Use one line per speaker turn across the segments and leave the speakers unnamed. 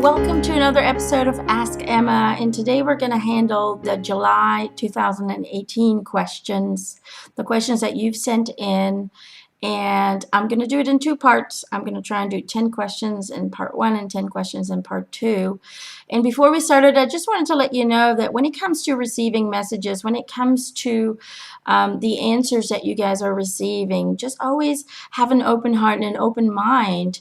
welcome to another episode of Ask Emma, and today we're going to handle the July 2018 questions, the questions that you've sent in, and I'm going to do it in two parts. I'm going to try and do 10 questions in part 1 and 10 questions in part 2. And before we started, I just wanted to let you know that when it comes to receiving messages, when it comes to the answers that you guys are receiving, just always have an open heart and an open mind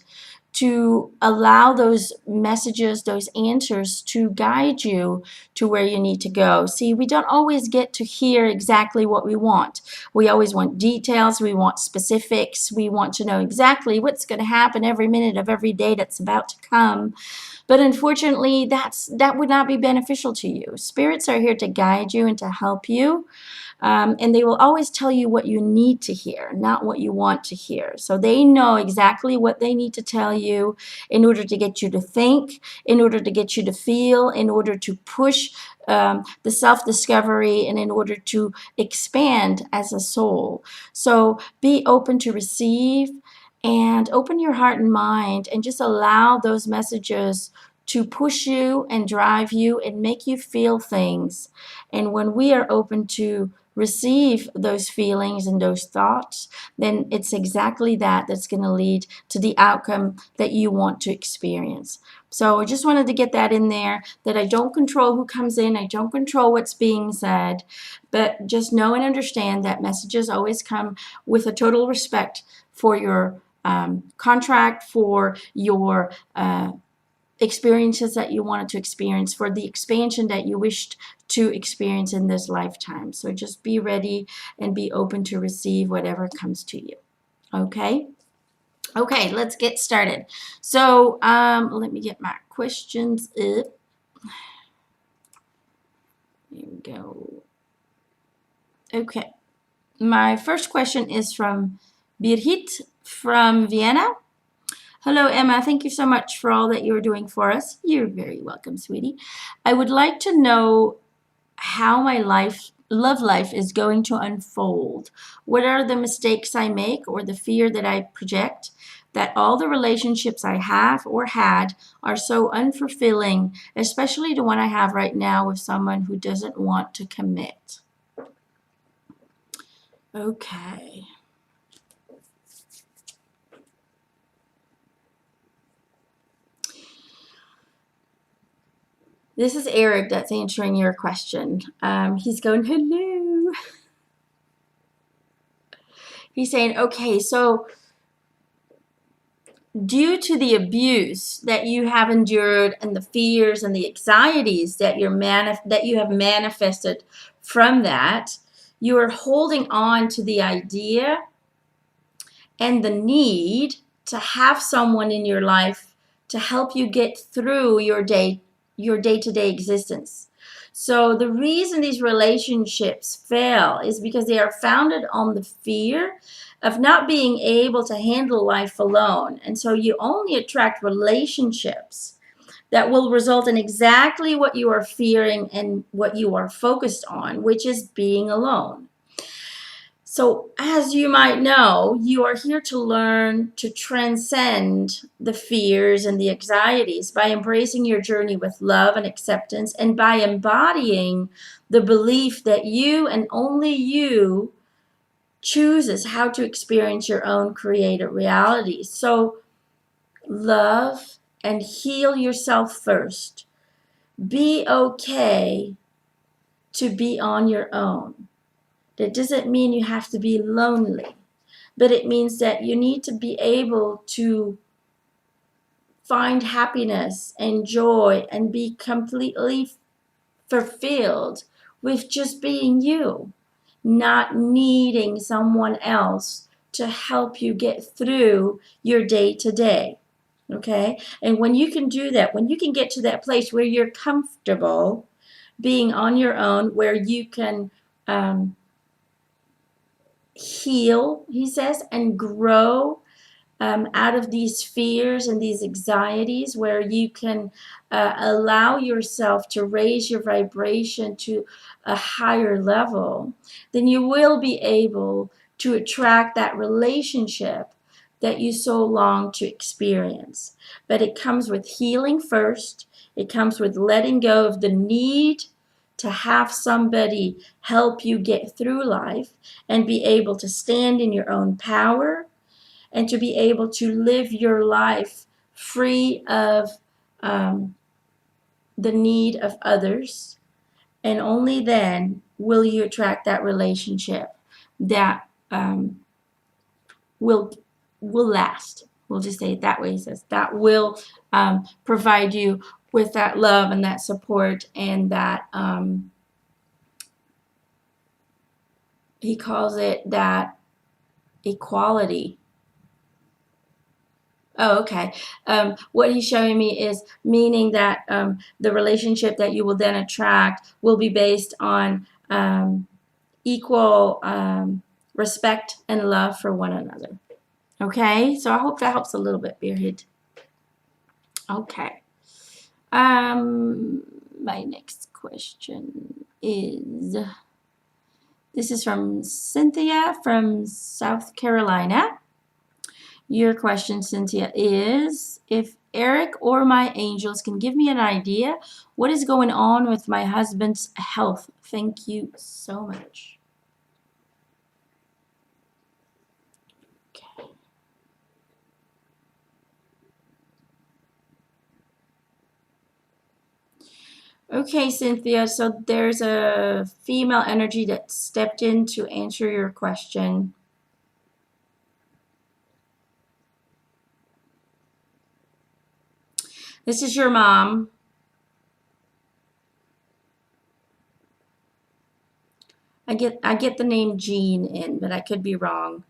to allow those messages, those answers to guide you to where you need to go. See, we don't always get to hear exactly what we want. We always want details, we want specifics, we want to know exactly what's going to happen every minute of every day that's about to come. But unfortunately, that would not be beneficial to you. Spirits are here to guide you and to help you. And they will always tell you what you need to hear, not what you want to hear. So they know exactly what they need to tell you in order to get you to think, in order to get you to feel, in order to push the self-discovery, and in order to expand as a soul. So be open to receive and open your heart and mind and just allow those messages to push you and drive you and make you feel things. And when we are open to receive those feelings and those thoughts, then it's exactly that's going to lead to the outcome that you want to experience. So I just wanted to get that in there, that I don't control who comes in, I don't control what's being said, but just know and understand that messages always come with a total respect for your contract, for your experiences that you wanted to experience, for the expansion that you wished to experience in this lifetime. So just be ready and be open to receive whatever comes to you. Okay? Okay, let's get started. So let me get my questions up. Here we go. Okay. My first question is from Birgit from Vienna. Hello, Emma. Thank you so much for all that you're doing for us. You're very welcome, sweetie. I would like to know how my love life is going to unfold. What are the mistakes I make or the fear that I project, that all the relationships I have or had are so unfulfilling, especially the one I have right now with someone who doesn't want to commit. Okay. This is Eric that's answering your question. He's going, hello. He's saying, okay, so due to the abuse that you have endured and the fears and the anxieties that you have manifested from that, you are holding on to the idea and the need to have someone in your life to help you get through your day-to-day existence. So the reason these relationships fail is because they are founded on the fear of not being able to handle life alone. And so you only attract relationships that will result in exactly what you are fearing and what you are focused on, which is being alone. So as you might know, you are here to learn to transcend the fears and the anxieties by embracing your journey with love and acceptance, and by embodying the belief that you and only you chooses how to experience your own created reality. So love and heal yourself first. Be okay to be on your own. That doesn't mean you have to be lonely, but it means that you need to be able to find happiness and joy and be completely fulfilled with just being you, not needing someone else to help you get through your day-to-day. Okay? And when you can do that, when you can get to that place where you're comfortable being on your own, where you can heal, he says, and grow out of these fears and these anxieties, where you can allow yourself to raise your vibration to a higher level, then you will be able to attract that relationship that you so long to experience. But it comes with healing first. It comes with letting go of the need to have somebody help you get through life and be able to stand in your own power and to be able to live your life free of the need of others. And only then will you attract that relationship that will last. We'll just say it that way. He says that will provide you with that love and that support and that he calls it that equality. Oh, okay. What he's showing me is meaning that the relationship that you will then attract will be based on equal respect and love for one another. Okay, so I hope that helps a little bit, Birgit. Okay. My next question is, this is from Cynthia from South Carolina. Your question, Cynthia, is, if Eric or my angels can give me an idea what is going on with my husband's health. Thank you so much. Okay. Okay, Cynthia, so there's a female energy that stepped in to answer your question. This is your mom. I get the name Jean in, but I could be wrong.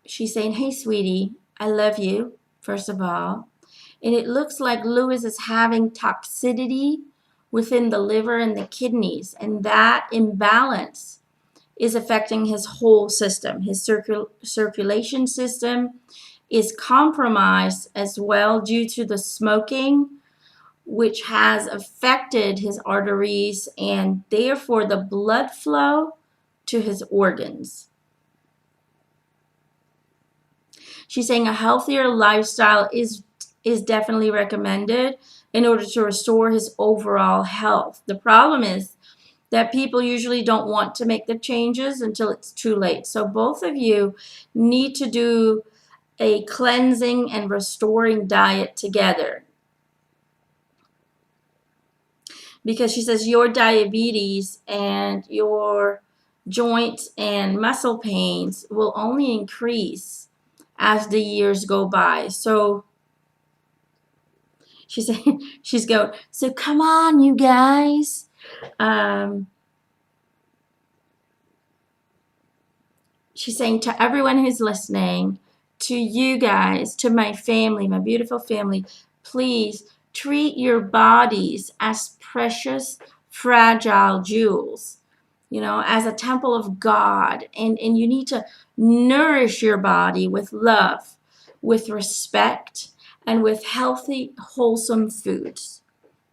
She's saying, hey, sweetie, I love you, first of all. And it looks like Lewis is having toxicity within the liver and the kidneys, and that imbalance is affecting his whole system. His circulation system is compromised as well due to the smoking, which has affected his arteries and therefore the blood flow to his organs. She's saying a healthier lifestyle is definitely recommended in order to restore his overall health. The problem is that people usually don't want to make the changes until it's too late. So both of you need to do a cleansing and restoring diet together. Because she says your diabetes and your joint and muscle pains will only increase as the years go by. So she's saying, she's going, so come on, you guys. She's saying to everyone who's listening, to you guys, to my family, my beautiful family, please treat your bodies as precious, fragile jewels, you know, as a temple of God. And you need to nourish your body with love, with respect, and with healthy, wholesome foods,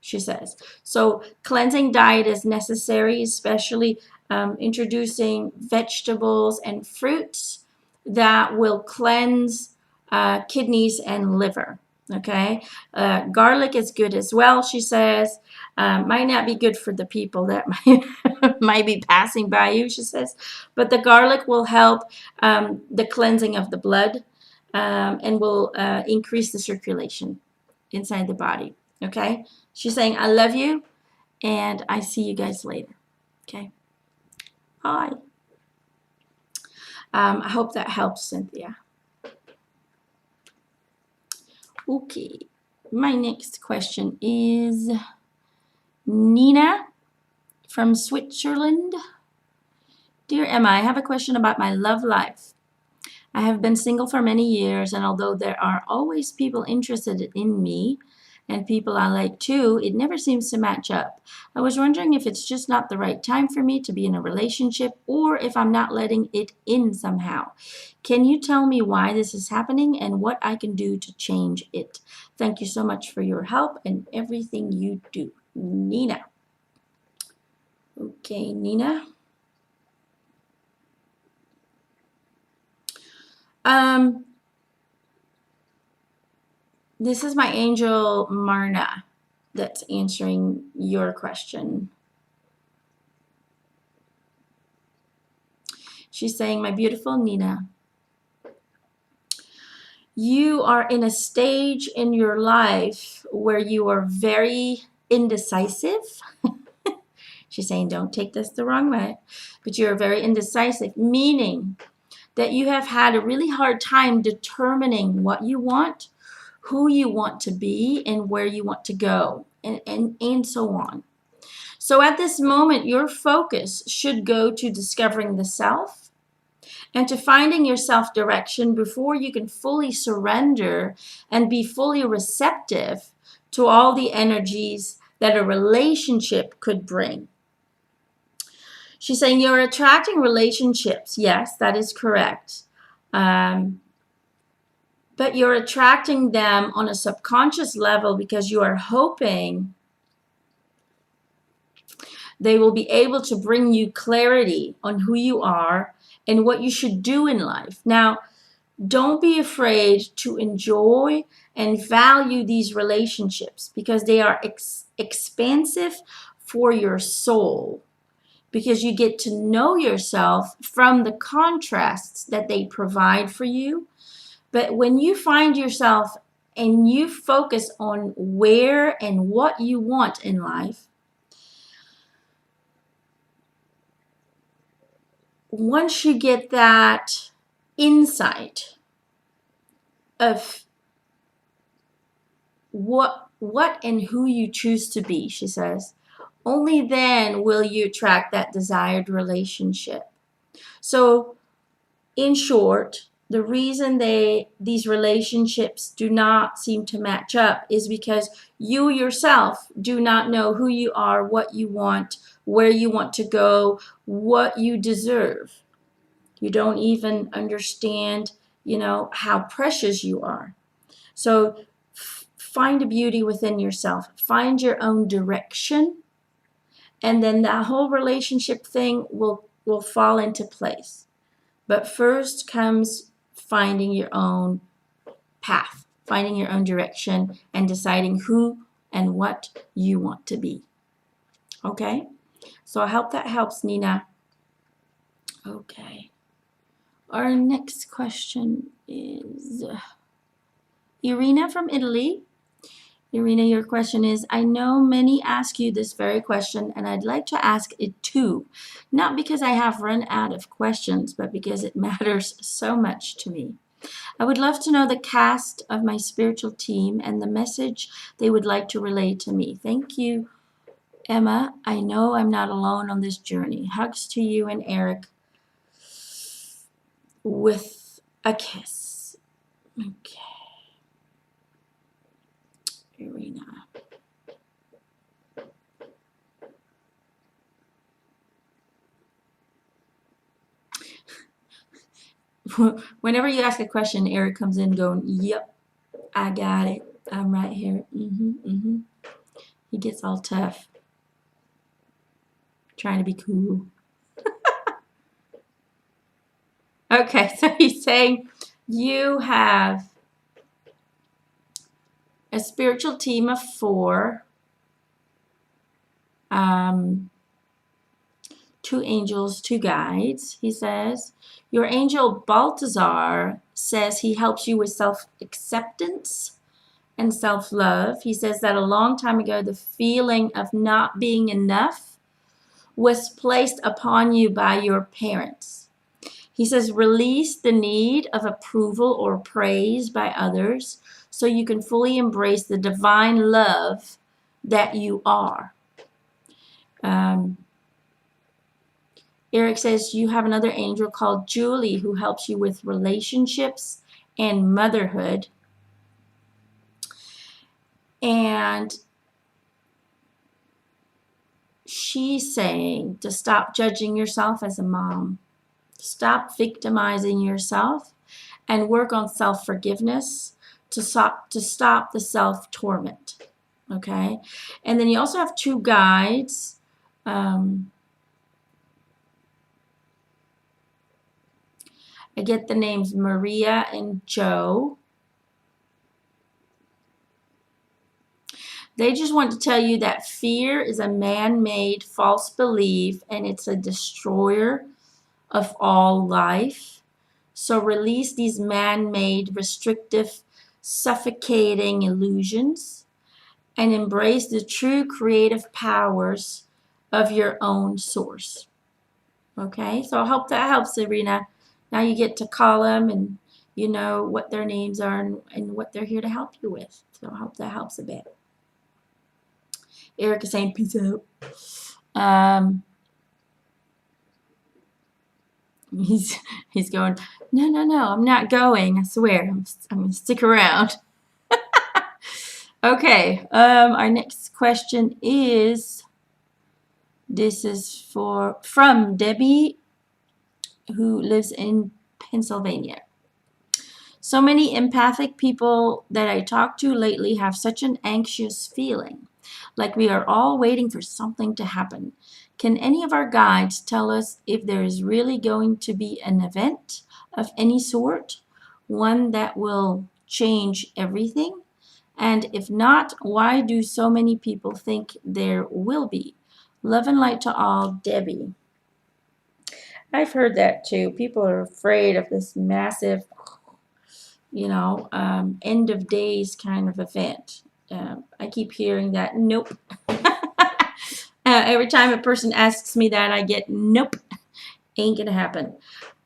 she says. So cleansing diet is necessary, especially introducing vegetables and fruits that will cleanse kidneys and liver. Okay, garlic is good as well, she says. Might not be good for the people that might be passing by you, she says, but the garlic will help the cleansing of the blood and will increase the circulation inside the body. Okay, she's saying, I love you, and I see you guys later. Okay, bye. I hope that helps, Cynthia. Okay, my next question is Nina from Switzerland. Dear Emma, I have a question about my love life. I have been single for many years, and although there are always people interested in me and people I like too, it never seems to match up. I was wondering if it's just not the right time for me to be in a relationship or if I'm not letting it in somehow. Can you tell me why this is happening and what I can do to change it? Thank you so much for your help and everything you do. Nina. Okay, Nina. Um, this is my angel Marna that's answering your question. She's saying, my beautiful Nina, you are in a stage in your life where you are very indecisive. She's saying, don't take this the wrong way, but you're very indecisive, meaning that you have had a really hard time determining what you want, who you want to be, and where you want to go, and so on. So at this moment, your focus should go to discovering the self and to finding your self-direction before you can fully surrender and be fully receptive to all the energies that a relationship could bring. She's saying you're attracting relationships. Yes, that is correct. But you're attracting them on a subconscious level because you are hoping they will be able to bring you clarity on who you are and what you should do in life. Now, don't be afraid to enjoy and value these relationships because they are expansive for your soul, because you get to know yourself from the contrasts that they provide for you. But when you find yourself and you focus on where and what you want in life, once you get that insight of what and who you choose to be, she says, only then will you attract that desired relationship. So in short, the reason these relationships do not seem to match up is because you yourself do not know who you are, what you want, where you want to go, what you deserve. You don't even understand, how precious you are. So find a beauty within yourself. Find your own direction, and then that whole relationship thing will fall into place. But first comes finding your own path, finding your own direction, and deciding who and what you want to be. Okay? So I hope that helps, Nina. Okay. Our next question is Irina from Italy. Irina, your question is, I know many ask you this very question, and I'd like to ask it too. Not because I have run out of questions, but because it matters so much to me. I would love to know the cast of my spiritual team and the message they would like to relay to me. Thank you, Emma. I know I'm not alone on this journey. Hugs to you and Eric with a kiss. Okay. Irina. Whenever you ask a question, Eric comes in going, yep, I got it. I'm right here. He gets all tough, trying to be cool. Okay, so he's saying you have a spiritual team of 4, 2 angels, 2 guides, he says. Your angel Balthazar says he helps you with self-acceptance and self-love. He says that a long time ago, the feeling of not being enough was placed upon you by your parents. He says, release the need of approval or praise by others so you can fully embrace the divine love that you are. Eric says you have another angel called Julie who helps you with relationships and motherhood. And she's saying to stop judging yourself as a mom. Stop victimizing yourself and work on self-forgiveness to stop the self-torment. Okay? And then you also have 2 guides. I get the names Maria and Joe. They just want to tell you that fear is a man-made false belief and it's a destroyer of all life. So release these man-made, restrictive, suffocating illusions and embrace the true creative powers of your own source. Okay, so I hope that helps, Serena. Now you get to call them and you know what their names are and what they're here to help you with. So I hope that helps a bit. Eric is saying peace out. He's going, no, I'm not going. I swear, I'm going to stick around. Okay, our next question is, this is from Debbie, who lives in Pennsylvania. So many empathic people that I talk to lately have such an anxious feeling, like we are all waiting for something to happen. Can any of our guides tell us if there is really going to be an event of any sort, one that will change everything? And if not, why do so many people think there will be? Love and light to all, Debbie. I've heard that too. People are afraid of this massive, end of days kind of event. I keep hearing that. Nope. Every time a person asks me that, I get nope. Ain't gonna happen.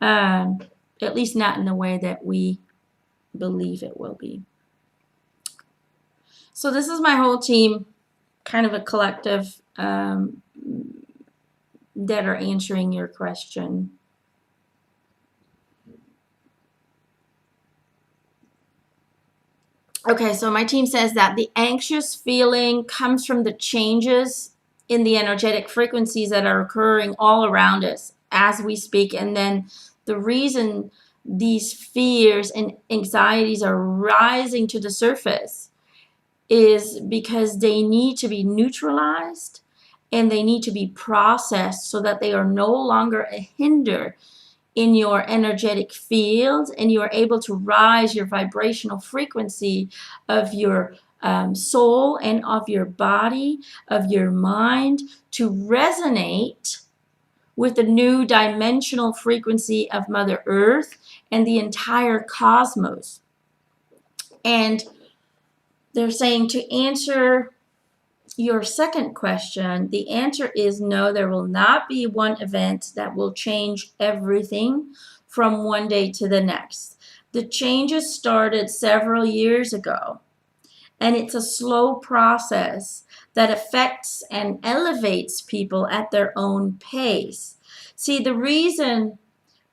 At least not in the way that we believe it will be. So this is my whole team, kind of a collective that are answering your question. Okay, so my team says that the anxious feeling comes from the changes in the energetic frequencies that are occurring all around us as we speak. And then the reason these fears and anxieties are rising to the surface is because they need to be neutralized and they need to be processed so that they are no longer a hinder in your energetic field, and you are able to rise your vibrational frequency of your soul and of your body, of your mind, to resonate with the new dimensional frequency of Mother Earth and the entire cosmos. And they're saying, to answer your second question, the answer is no, there will not be one event that will change everything from one day to the next. The changes started several years ago, and it's a slow process that affects and elevates people at their own pace. See, the reason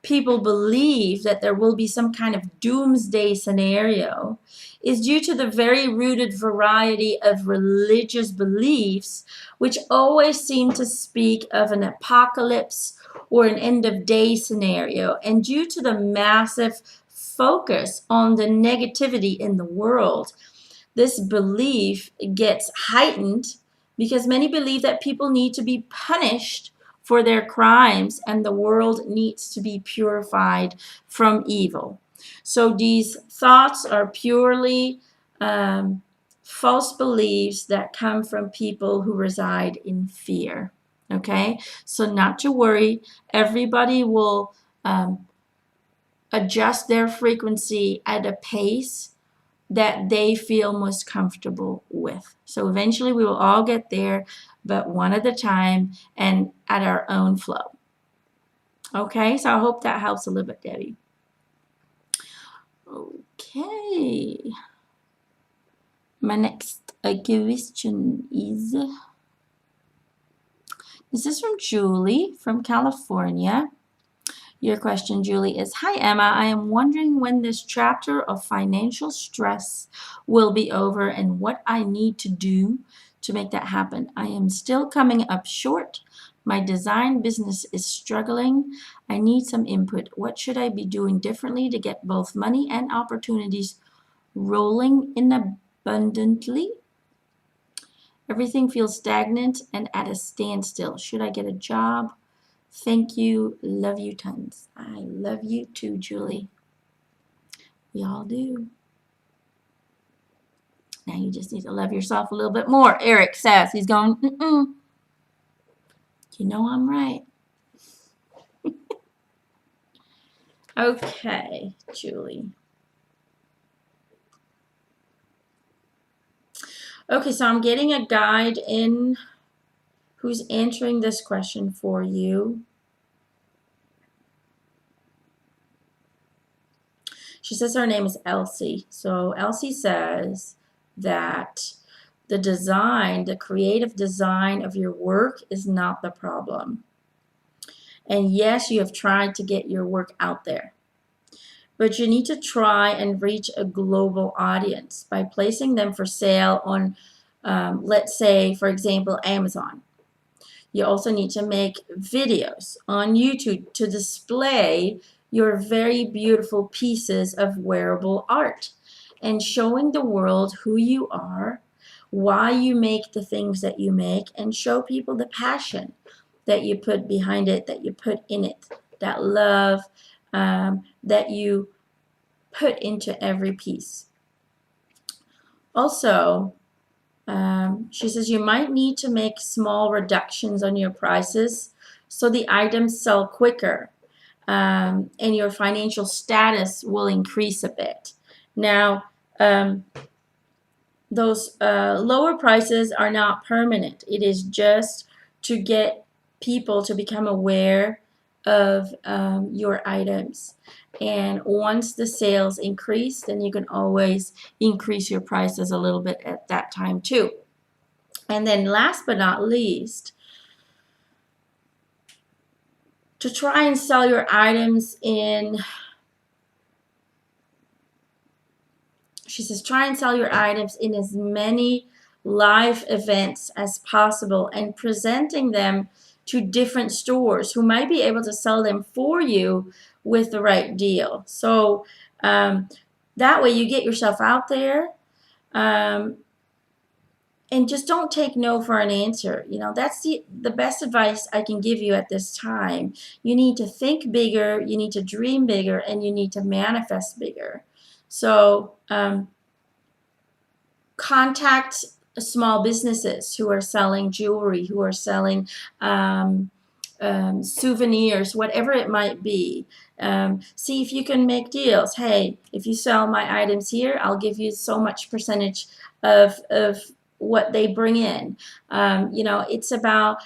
people believe that there will be some kind of doomsday scenario is due to the very rooted variety of religious beliefs, which always seem to speak of an apocalypse or an end of day scenario, and due to the massive focus on the negativity in the world. This belief gets heightened because many believe that people need to be punished for their crimes and the world needs to be purified from evil. So these thoughts are purely false beliefs that come from people who reside in fear. Okay, so not to worry, everybody will adjust their frequency at a pace that they feel most comfortable with. So eventually we will all get there, but one at a time and at our own flow. Okay, so I hope that helps a little bit, Debbie. Okay. My next question is, this is from Julie from California. Your question, Julie, is, hi, Emma. I am wondering when this chapter of financial stress will be over and what I need to do to make that happen. I am still coming up short. My design business is struggling. I need some input. What should I be doing differently to get both money and opportunities rolling in abundantly? Everything feels stagnant and at a standstill. Should I get a job? Thank you. Love you tons. I love you too, Julie. We all do. Now you just need to love yourself a little bit more. Eric says he's going, You know I'm right. Okay, Julie. Okay, so I'm getting a guide in who's answering this question for you. She says her name is Elsie. So Elsie says that the design, the creative design of your work is not the problem. And yes, you have tried to get your work out there, but you need to try and reach a global audience by placing them for sale on, let's say, for example, Amazon. You also need to make videos on YouTube to display your very beautiful pieces of wearable art and showing the world who you are, why you make the things that you make, and show people the passion that you put behind it, that you put in it, that love that you put into every piece. Also, she says you might need to make small reductions on your prices so the items sell quicker and your financial status will increase a bit. Now, those lower prices are not permanent. It is just to get people to become aware of your items. And once the sales increase, then you can always increase your prices a little bit at that time too. And then last but not least, to try and sell your items in, she says, try and sell your items in as many live events as possible and presenting them to different stores who might be able to sell them for you with the right deal. So that way you get yourself out there. And just don't take no for an answer. You know, that's the best advice I can give you at this time. You need to think bigger, you need to dream bigger, and you need to manifest bigger. So contact small businesses who are selling jewelry, who are selling souvenirs, whatever it might be. See if you can make deals. Hey, if you sell my items here, I'll give you so much percentage of what they bring in. You know, it's about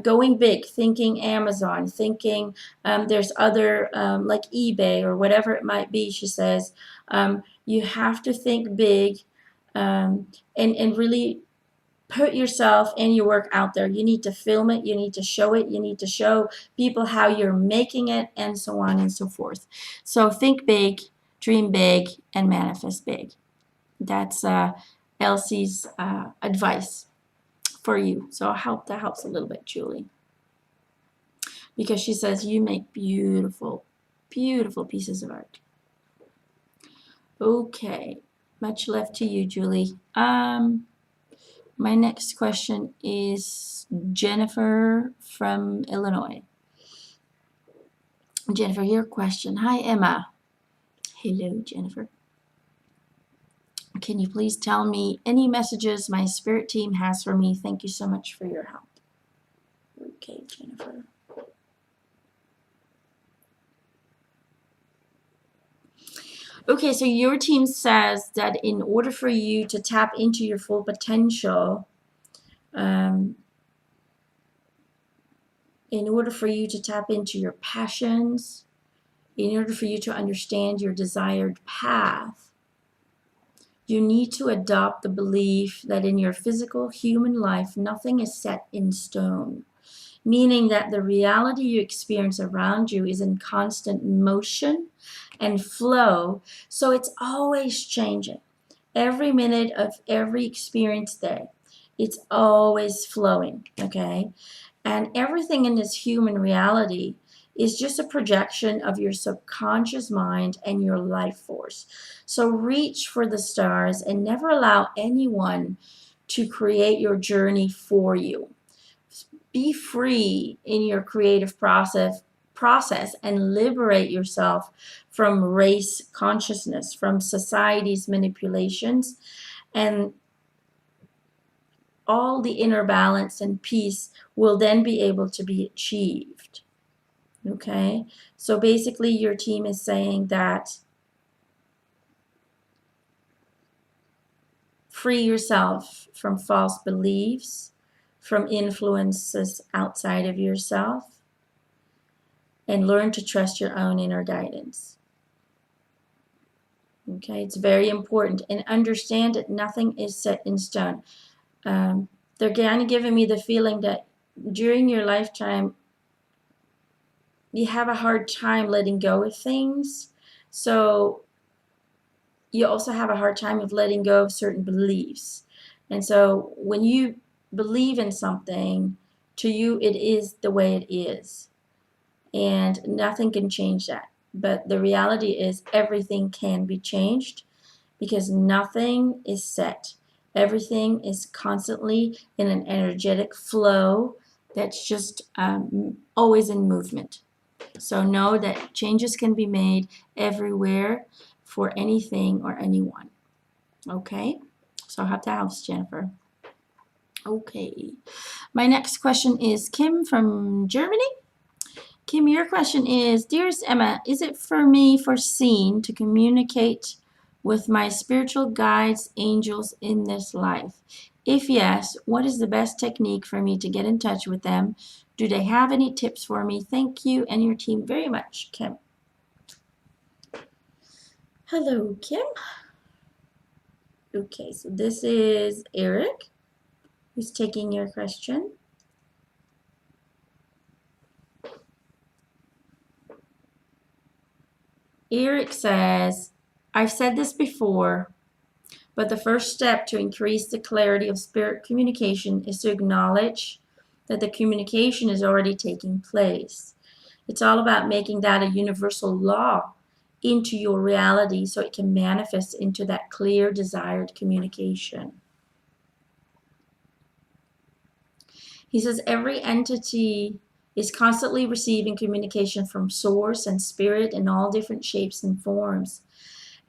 going big, thinking Amazon, thinking there's other like eBay or whatever it might be. She says you have to think big and really put yourself and your work out there. You need to film it, you need to show it, you need to show people how you're making it, and so on and so forth. So think big, dream big, and manifest big. That's Elsie's advice for you. So I hope that helps a little bit, Julie. Because she says you make beautiful, beautiful pieces of art. Okay, much love to you, Julie. My next question is Jennifer from Illinois. Jennifer, your question. Hi, Emma. Hello, Jennifer. Can you please tell me any messages my spirit team has for me? Thank you so much for your help. Okay, Jennifer. Okay, so your team says that in order for you to tap into your full potential, in order for you to tap into your passions, in order for you to understand your desired path, you need to adopt the belief that in your physical human life, nothing is set in stone, meaning that the reality you experience around you is in constant motion and flow, so it's always changing. Every minute of every experience day, it's always flowing, okay? And everything in this human reality is just a projection of your subconscious mind and your life force. So reach for the stars and never allow anyone to create your journey for you. be free in your creative process and liberate yourself from race consciousness, from society's manipulations, and all the inner balance and peace will then be able to be achieved. Okay, so basically your team is saying that free yourself from false beliefs, from influences outside of yourself, and learn to trust your own inner guidance. Okay, it's very important, and understand that nothing is set in stone. They're kind of giving me the feeling that during your lifetime you have a hard time letting go of things, so you also have a hard time of letting go of certain beliefs. And so when you believe in something, to you it is the way it is, and nothing can change that. But the reality is everything can be changed, because nothing is set. Everything is constantly in an energetic flow that's just always in movement. So know that changes can be made everywhere for anything or anyone. Okay? So I hope that helps, Jennifer. Okay. My next question is Kim from Germany. Kim, your question is, Dearest Emma, is it for me foreseen to communicate with my spiritual guides, angels in this life? If yes, what is the best technique for me to get in touch with them? Do they have any tips for me? Thank you and your team very much, Kim. Hello, Kim. Okay, so this is Eric who's taking your question. Eric says, I've said this before, but the first step to increase the clarity of spirit communication is to acknowledge that the communication is already taking place. It's all about making that a universal law into your reality so it can manifest into that clear, desired communication. He says every entity is constantly receiving communication from source and spirit in all different shapes and forms.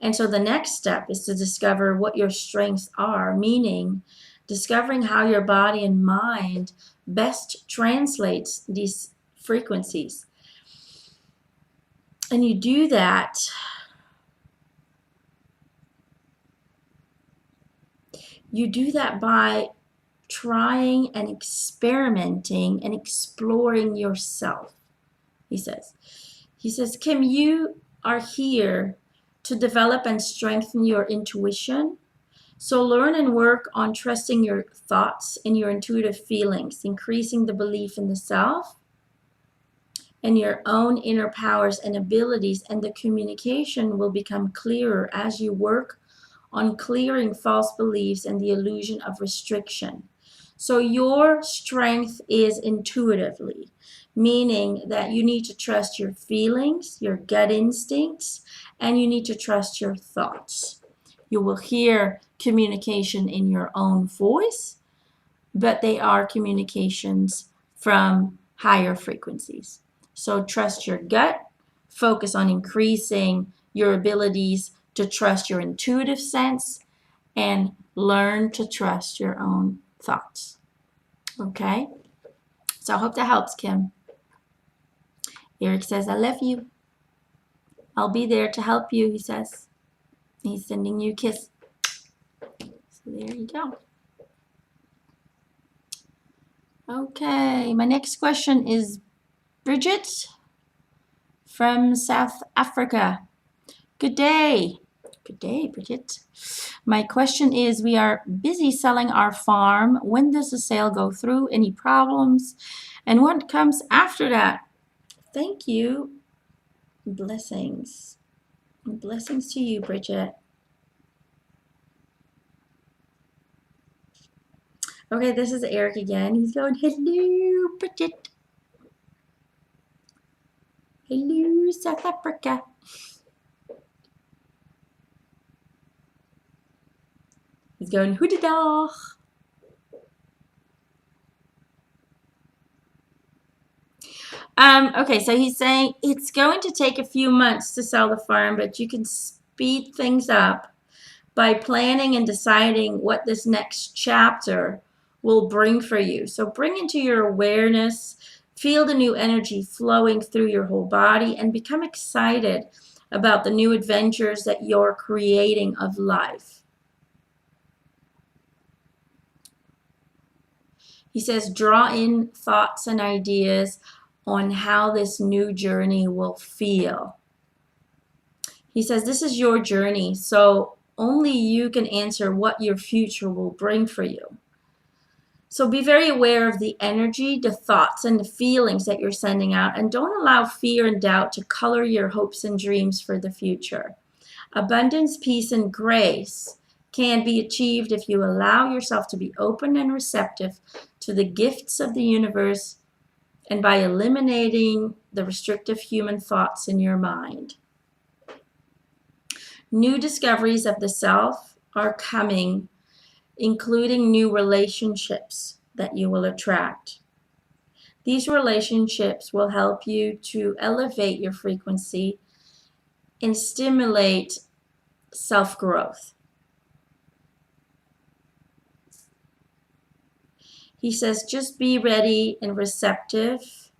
And so the next step is to discover what your strengths are, meaning discovering how your body and mind best translates these frequencies. And you do that by trying and experimenting and exploring yourself, he says. He says, Kim, you are here to develop and strengthen your intuition. So learn and work on trusting your thoughts and your intuitive feelings, increasing the belief in the self and your own inner powers and abilities, and the communication will become clearer as you work on clearing false beliefs and the illusion of restriction. So your strength is intuitively, meaning that you need to trust your feelings, your gut instincts, and you need to trust your thoughts. You will hear communication in your own voice, but they are communications from higher frequencies. So trust your gut, focus on increasing your abilities to trust your intuitive sense, and learn to trust your own thoughts. Okay? So I hope that helps, Kim. Eric says, I love you. I'll be there to help you, he says. He's sending you a kiss. So there you go. Okay, my next question is Bridget from South Africa. Good day. Good day, Bridget. My question is, we are busy selling our farm. When does the sale go through? Any problems? And what comes after that? Thank you. Blessings. Blessings to you, Bridget. Okay, this is Eric again. He's going, hello, Bridget. Hello, South Africa. He's going, hoedendag. Okay, so he's saying it's going to take a few months to sell the farm, but you can speed things up by planning and deciding what this next chapter will bring for you. So bring into your awareness, feel the new energy flowing through your whole body, and become excited about the new adventures that you're creating of life. He says, draw in thoughts and ideas on how this new journey will feel. He says, this is your journey, so only you can answer what your future will bring for you. So be very aware of the energy, the thoughts, and the feelings that you're sending out, and don't allow fear and doubt to color your hopes and dreams for the future. Abundance, peace, and grace can be achieved if you allow yourself to be open and receptive to the gifts of the universe and by eliminating the restrictive human thoughts in your mind. New discoveries of the self are coming, including new relationships that you will attract. These relationships will help you to elevate your frequency and stimulate self-growth. He says, just be ready and receptive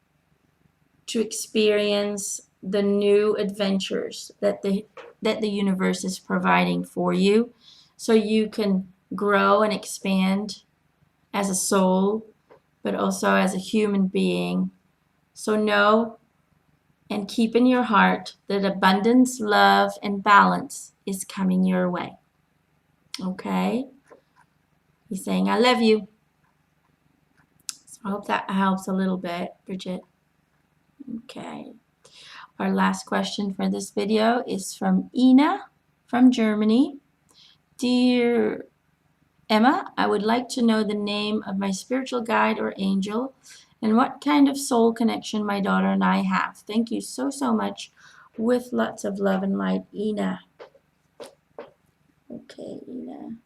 to experience the new adventures that the universe is providing for you, so you can grow and expand as a soul, but also as a human being. So know and keep in your heart that abundance, love, and balance is coming your way. Okay? He's saying, I love you. So I hope that helps a little bit, Bridget. Okay. Our last question for this video is from Ina from Germany. Dear Emma, I would like to know the name of my spiritual guide or angel and what kind of soul connection my daughter and I have. Thank you so, so much. With lots of love and light, Ina. Okay, Ina.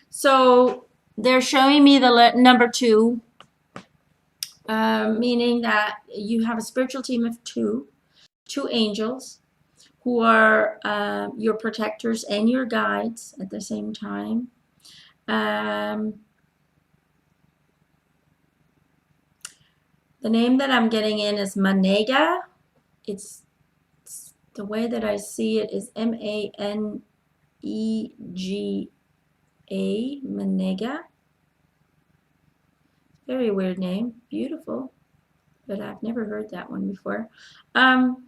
So they're showing me the number 2, meaning that you have a spiritual team of two angels who are your protectors and your guides at the same time. The name that I'm getting in is Manega. It's the way that I see it is Manega, Manega. Very weird name, beautiful, but I've never heard that one before. Manega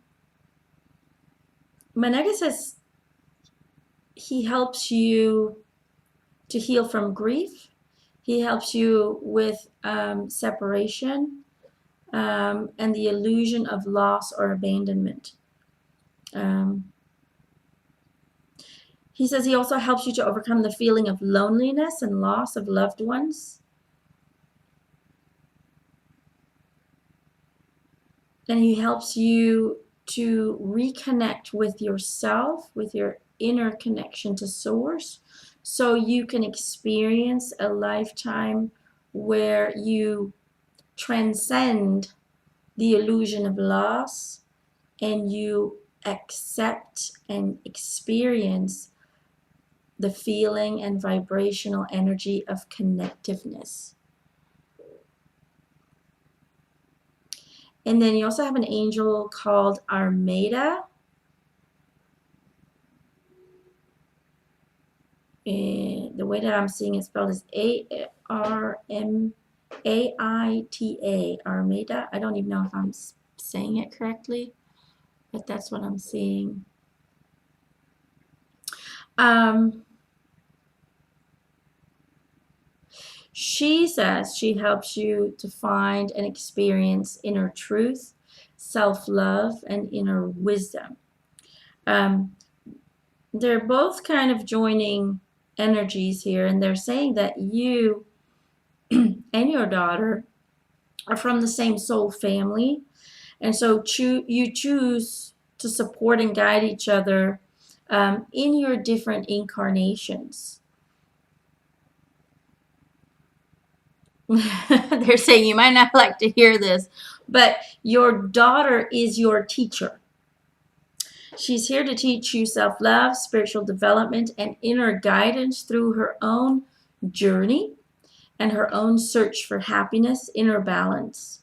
says he helps you to heal from grief. He helps you with separation and the illusion of loss or abandonment. He says he also helps you to overcome the feeling of loneliness and loss of loved ones. And he helps you to reconnect with yourself, with your inner connection to source, so you can experience a lifetime where you transcend the illusion of loss and you accept and experience the feeling and vibrational energy of connectiveness. And then you also have an angel called Armada. And the way that I'm seeing it spelled is A-R-M-A-I-T-A, Armada. I don't even know if I'm saying it correctly, but that's what I'm seeing. She says she helps you to find and experience inner truth, self-love, and inner wisdom. They're both kind of joining energies here, and they're saying that you and your daughter are from the same soul family, and so you choose to support and guide each other in your different incarnations. They're saying you might not like to hear this, but your daughter is your teacher. She's here to teach you self-love, spiritual development, and inner guidance through her own journey and her own search for happiness, inner balance,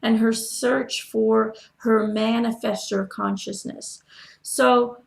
and her search for her manifestor consciousness. So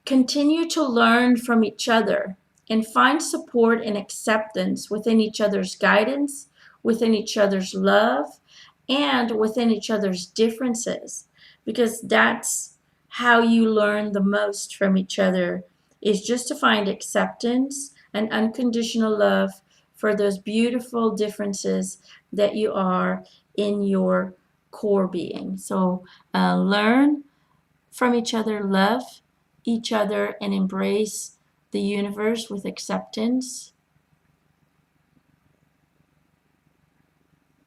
continue to learn from each other and find support and acceptance within each other's guidance, within each other's love, and within each other's differences, because that's how you learn the most from each other, is just to find acceptance and unconditional love for those beautiful differences that you are in your core being. So learn from each other, love each other, and embrace the universe with acceptance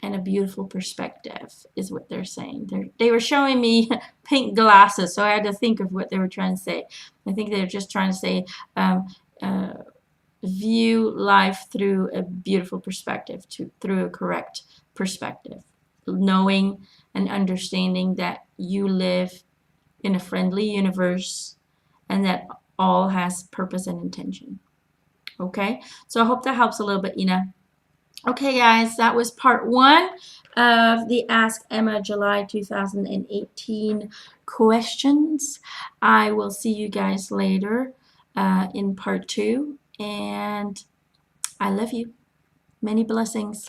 and a beautiful perspective, is what they're saying. They were showing me pink glasses, so I had to think of what they were trying to say. I think they're just trying to say view life through a beautiful perspective, through a correct perspective, knowing and understanding that you live in a friendly universe and that all has purpose and intention. Okay, so I hope that helps a little bit, Ina. Okay, guys, that was part 1 of the Ask Emma July 2018 questions. I will see you guys later in part 2, and I love you. Many blessings.